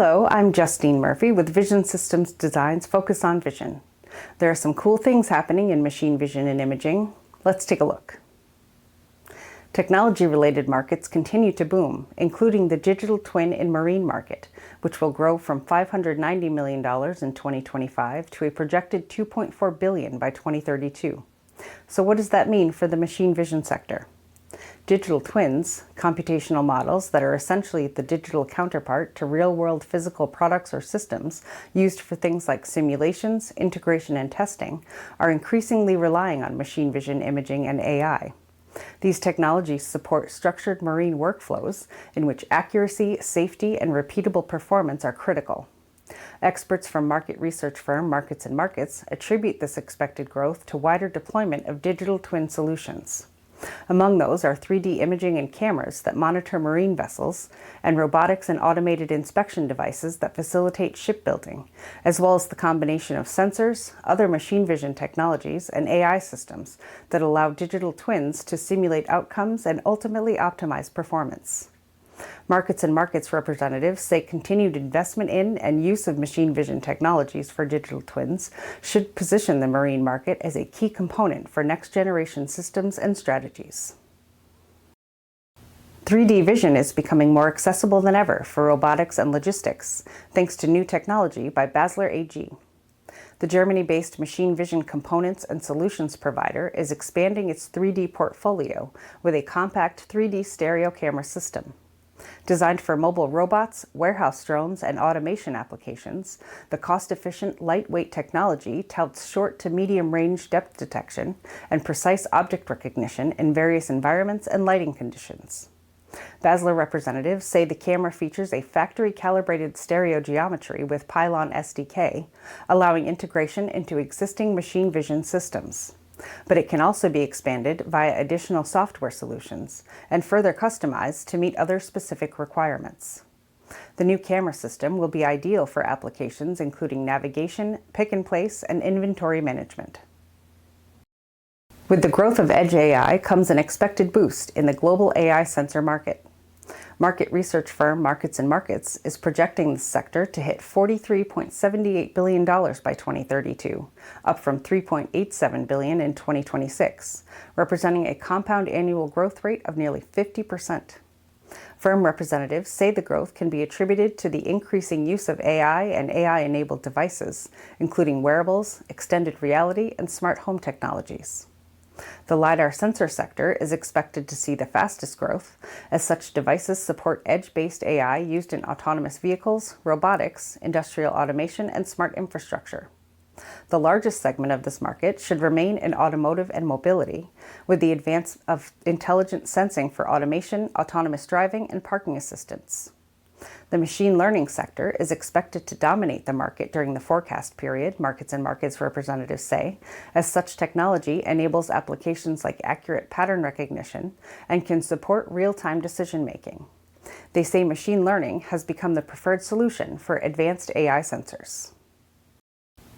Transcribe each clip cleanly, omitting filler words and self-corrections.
Hello, I'm Justine Murphy with Vision Systems Design's Focus on Vision. There are some cool things happening in machine vision and imaging. Let's take a look. Technology-related markets continue to boom, including the digital twin and marine market, which will grow from $590 million in 2025 to a projected $2.4 billion by 2032. So what does that mean for the machine vision sector? Digital twins, computational models that are essentially the digital counterpart to real-world physical products or systems used for things like simulations, integration, and testing, are increasingly relying on machine vision imaging and AI. These technologies support structured marine workflows in which accuracy, safety, and repeatable performance are critical. Experts from market research firm MarketsandMarkets attribute this expected growth to wider deployment of digital twin solutions. Among those are 3D imaging and cameras that monitor marine vessels, and robotics and automated inspection devices that facilitate shipbuilding, as well as the combination of sensors, other machine vision technologies, and AI systems that allow digital twins to simulate outcomes and ultimately optimize performance. MarketsandMarkets representatives say continued investment in and use of machine vision technologies for digital twins should position the marine market as a key component for next-generation systems and strategies. 3D vision is becoming more accessible than ever for robotics and logistics, thanks to new technology by Basler AG. The Germany-based machine vision components and solutions provider is expanding its 3D portfolio with a compact 3D stereo camera system. Designed for mobile robots, warehouse drones, and automation applications, the cost-efficient, lightweight technology touts short to medium-range depth detection and precise object recognition in various environments and lighting conditions. Basler representatives say the camera features a factory-calibrated stereo geometry with Pylon SDK, allowing integration into existing machine vision systems. But it can also be expanded via additional software solutions and further customized to meet other specific requirements. The new camera system will be ideal for applications including navigation, pick and place, and inventory management. With the growth of edge AI comes an expected boost in the global AI sensor market. Market research firm MarketsandMarkets is projecting the sector to hit $43.78 billion by 2032, up from $3.87 billion in 2026, representing a compound annual growth rate of nearly 50%. Firm representatives say the growth can be attributed to the increasing use of AI and AI-enabled devices, including wearables, extended reality, and smart home technologies. The LiDAR sensor sector is expected to see the fastest growth, as such devices support edge-based AI used in autonomous vehicles, robotics, industrial automation, and smart infrastructure. The largest segment of this market should remain in automotive and mobility, with the advance of intelligent sensing for automation, autonomous driving, and parking assistance. The machine learning sector is expected to dominate the market during the forecast period, MarketsandMarkets representatives say, as such technology enables applications like accurate pattern recognition and can support real-time decision-making. They say machine learning has become the preferred solution for advanced AI sensors.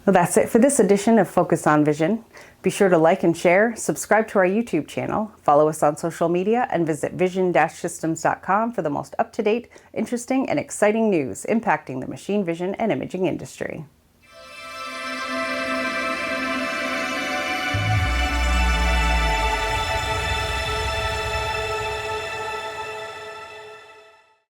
Well, that's it for this edition of Focus on Vision. Be sure to like and share, subscribe to our YouTube channel, follow us on social media, and visit vision-systems.com for the most up-to-date, interesting, and exciting news impacting the machine vision and imaging industry.